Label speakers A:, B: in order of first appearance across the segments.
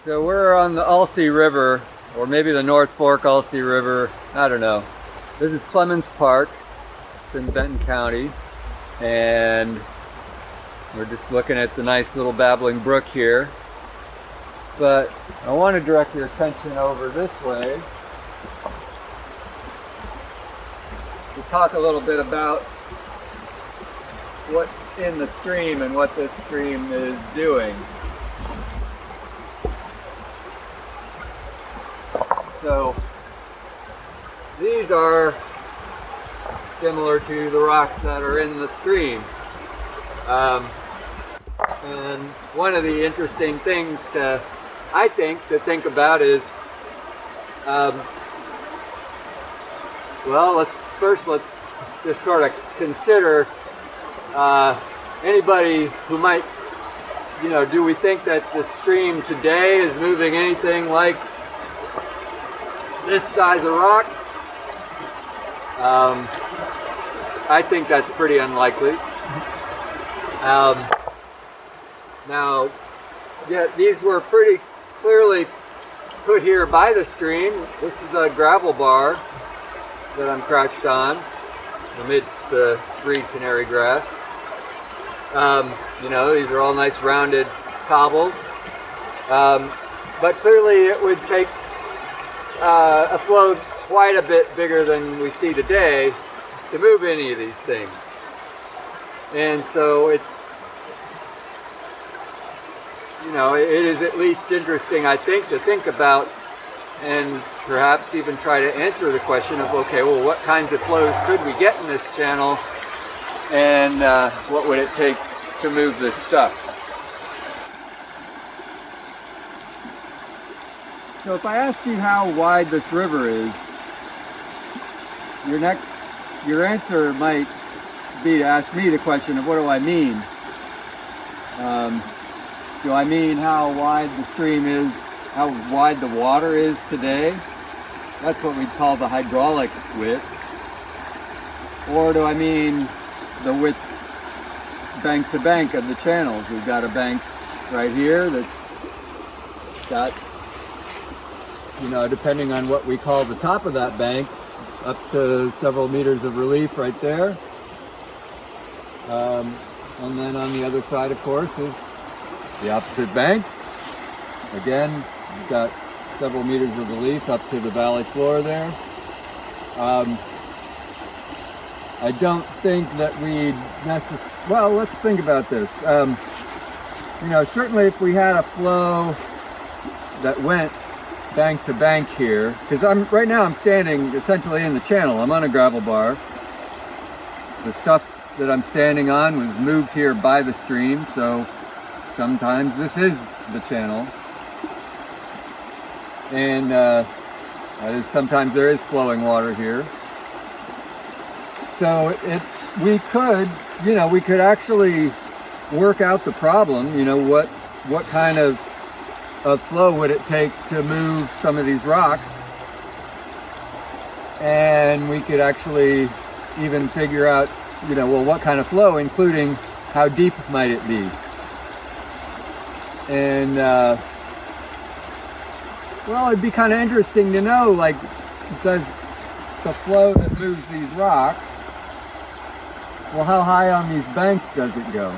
A: So we're on the Alsea River, or maybe the North Fork Alsea River, I don't know. This is Clemens Park. It's in Benton County, and we're just looking at the nice little babbling brook here. But I want to direct your attention over this way to talk a little bit about what's in the stream and what this stream is doing. So these are similar to the rocks that are in the stream. And one of the interesting things I think to think about is, well, let's just sort of consider anybody who might, do we think that the stream today is moving anything like this size of rock? I think that's pretty unlikely. Now, yeah, these were pretty clearly put here by the stream. This is a gravel bar that I'm crouched on amidst the reed canary grass. These are all nice rounded cobbles. But clearly it would take a flow quite a bit bigger than we see today to move any of these things. And so it's, it is at least interesting, I think, to think about and perhaps even try to answer the question of, okay, well, what kinds of flows could we get in this channel, and what would it take to move this stuff? So if I ask you how wide this river is, your answer might be to ask me the question of, what do I mean? Do I mean how wide the stream is, how wide the water is today? That's what we'd call the hydraulic width. Or do I mean the width bank to bank of the channels? We've got a bank right here that's got, depending on what we call the top of that bank, up to several meters of relief right there. And then on the other side, of course, is the opposite bank. Again, you've got several meters of relief up to the valley floor there. I don't think that we'd well, let's think about this. Certainly if we had a flow that went bank to bank here, because right now I'm standing essentially in the channel. I'm on a gravel bar. The stuff that I'm standing on was moved here by the stream, so sometimes this is the channel. And sometimes there is flowing water here. So we could actually work out the problem. What kind of flow would it take to move some of these rocks? And we could actually even figure out, what kind of flow, including how deep might it be. And well, it'd be kind of interesting to know, does the flow that moves these rocks, well, how high on these banks does it go?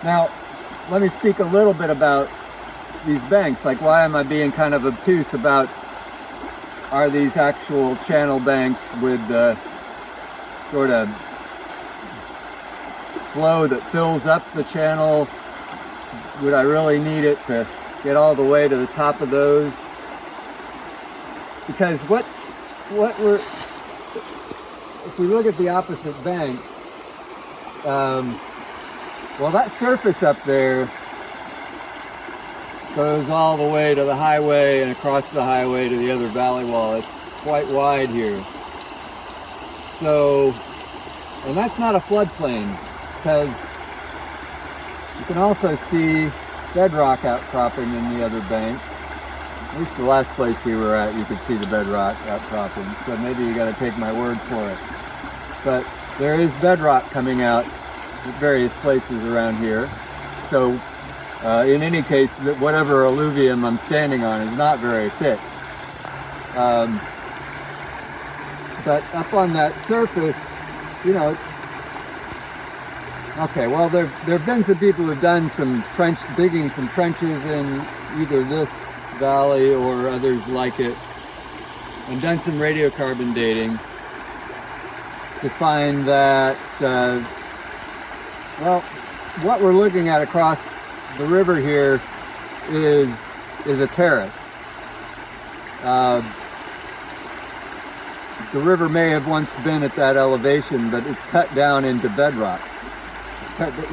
A: Now, let me speak a little bit about these banks. Why am I being kind of obtuse about, are these actual channel banks with the sort of flow that fills up the channel? Would I really need it to get all the way to the top of those? Because if we look at the opposite bank, well, that surface up there goes all the way to the highway and across the highway to the other valley wall. It's quite wide here. So, and that's not a floodplain, because you can also see bedrock outcropping in the other bank. At least the last place we were at, you could see the bedrock outcropping. So maybe you got to take my word for it. But there is bedrock coming out at various places around here. So In any case, that whatever alluvium I'm standing on is not very thick. But up on that surface, you know, it's okay. Well, there have been some people who've done some digging some trenches in either this valley or others like it, and done some radiocarbon dating to find that, well, what we're looking at across the river here is a terrace. The river may have once been at that elevation, but it's cut down into bedrock.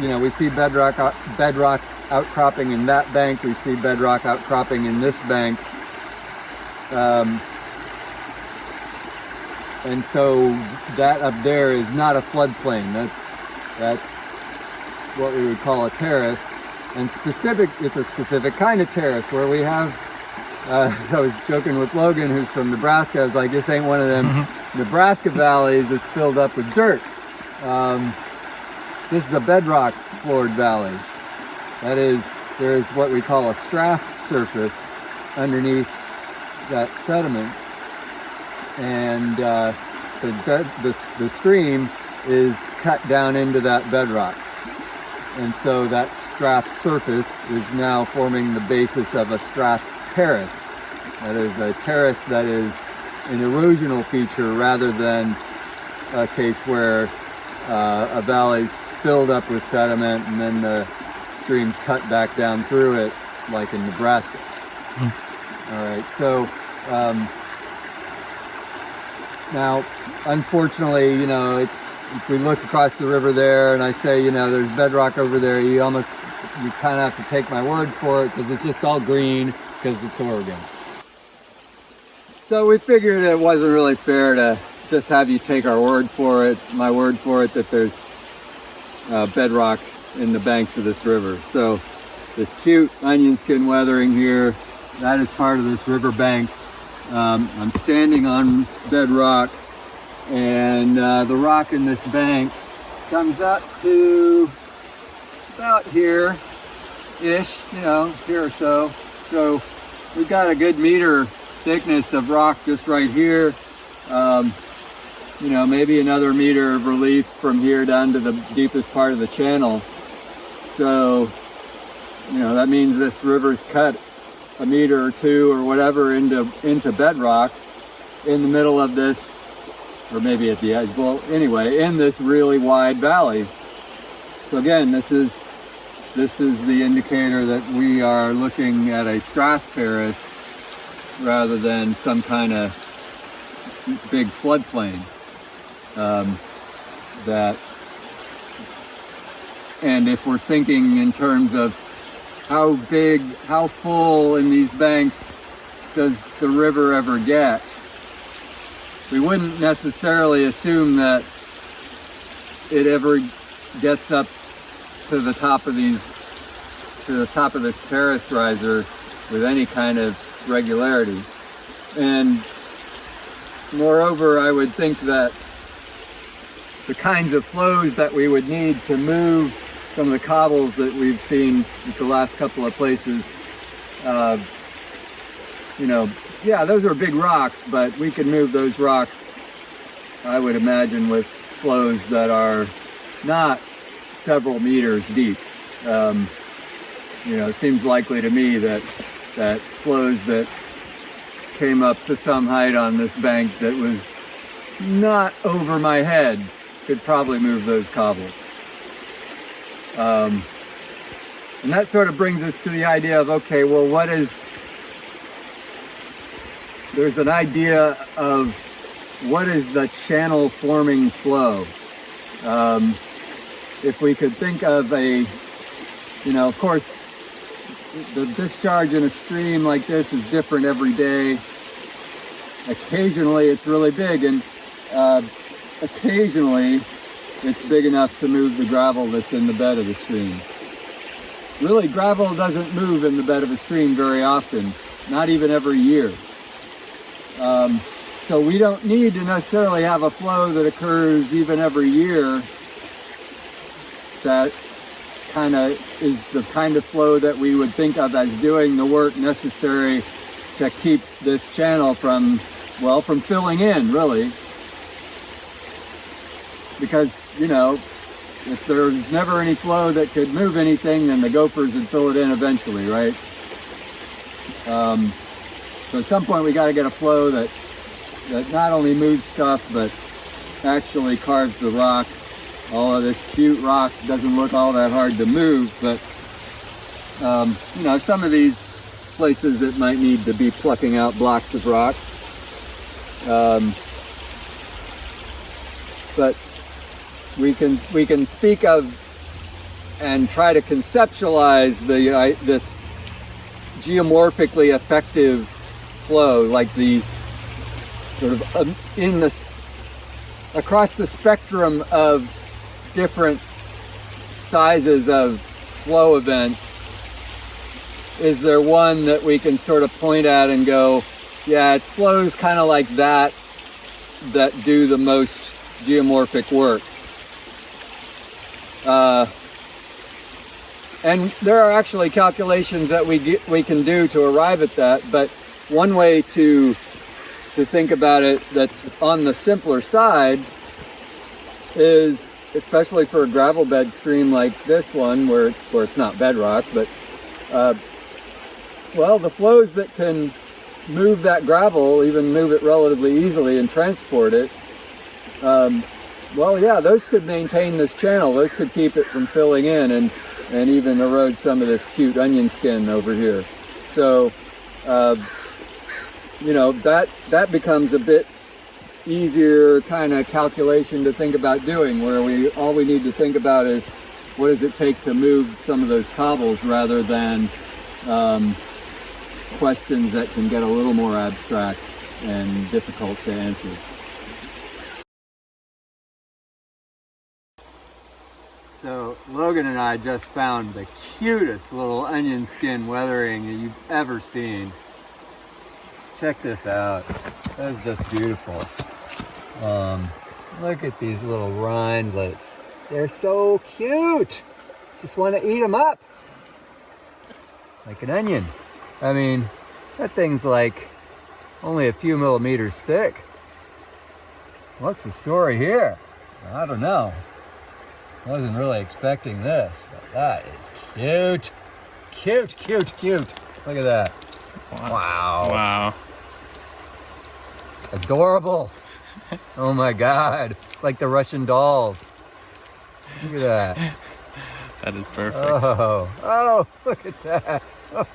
A: You know, we see bedrock outcropping in that bank. We see bedrock outcropping in this bank. And so that up there is not a floodplain. That's what we would call a terrace. And it's a specific kind of terrace where we have, I was joking with Logan, who's from Nebraska. I was like, this ain't one of them Nebraska valleys that's filled up with dirt. This is a bedrock floored valley. That is, there is what we call a strath surface underneath that sediment. And the stream is cut down into that bedrock. And so that strath surface is now forming the basis of a strath terrace. That is a terrace that is an erosional feature rather than a case where a valley's filled up with sediment and then the streams cut back down through it, like in Nebraska. All right, so now, unfortunately, you know, if we look across the river there and I say, you know, there's bedrock over there, you kind of have to take my word for it because it's just all green because it's Oregon. So we figured it wasn't really fair to just have you take our word for it, my word for it, that there's bedrock in the banks of this river. So this cute onion skin weathering here, that is part of this river bank. I'm standing on bedrock, and the rock in this bank comes up to about here-ish, you know, here or so. So we've got a good meter thickness of rock just right here. You know, maybe another meter of relief from here down to the deepest part of the channel. So, you know, that means this river's cut a meter or two or whatever into bedrock in the middle of this, or maybe at the edge. Well, anyway, in this really wide valley. So again, this is the indicator that we are looking at a strath terrace rather than some kind of big floodplain. And if we're thinking in terms of how big, how full in these banks does the river ever get, we wouldn't necessarily assume that it ever gets up to the top of this terrace riser with any kind of regularity. And moreover, I would think that the kinds of flows that we would need to move some of the cobbles that we've seen at the last couple of places, you know, yeah, those are big rocks, but we can move those rocks, I would imagine, with flows that are not several meters deep. You know, it seems likely to me that flows that came up to some height on this bank that was not over my head could probably move those cobbles. And that sort of brings us to the idea of, okay, well, there's an idea of what is the channel forming flow. If we could think of you know, of course, the discharge in a stream like this is different every day. Occasionally it's really big, and occasionally it's big enough to move the gravel that's in the bed of the stream. Really, gravel doesn't move in the bed of a stream very often, not even every year. So we don't need to necessarily have a flow that occurs even every year that kind of is the kind of flow that we would think of as doing the work necessary to keep this channel from, well, from filling in, really. Because, you know, if there's never any flow that could move anything, then the gophers would fill it in eventually, right? So at some point we got to get a flow that not only moves stuff, but actually carves the rock. All of this cute rock doesn't look all that hard to move, but you know, some of these places it might need to be plucking out blocks of rock. But we can speak of and try to conceptualize this geomorphically effective flow, like the sort of in this across the spectrum of different sizes of flow events. Is there one that we can sort of point at and go, yeah, it's flows kind of like that do the most geomorphic work? And there are actually calculations that we can do to arrive at that, but one way to think about it that's on the simpler side is, especially for a gravel bed stream like this one, where it's not bedrock, but well, the flows that can move that gravel, even move it relatively easily and transport it, well, yeah, those could maintain this channel. Those could keep it from filling in and even erode some of this cute onion skin over here. So, you know, that becomes a bit easier kind of calculation to think about doing, where all we need to think about is what does it take to move some of those cobbles, rather than questions that can get a little more abstract and difficult to answer. So Logan and I just found the cutest little onion skin weathering that you've ever seen. Check this out. That's just beautiful. Look at these little rindlets. They're so cute. Just want to eat them up. Like an onion. I mean, that thing's like only a few millimeters thick. What's the story here? I don't know. Wasn't really expecting this, but that is cute. Cute, cute, cute. Look at that. Wow. Wow. Adorable. Oh my God. It's like the Russian dolls. Look at that.
B: That is perfect.
A: Oh, look at that. Oh.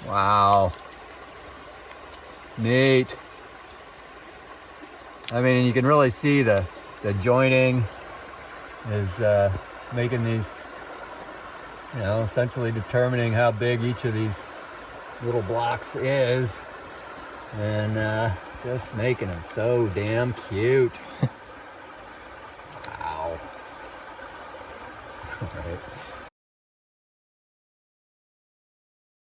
A: Wow. Neat. I mean, you can really see the joining is making these, you know, essentially determining how big each of these little blocks is, and just making them so damn cute. Wow. All right.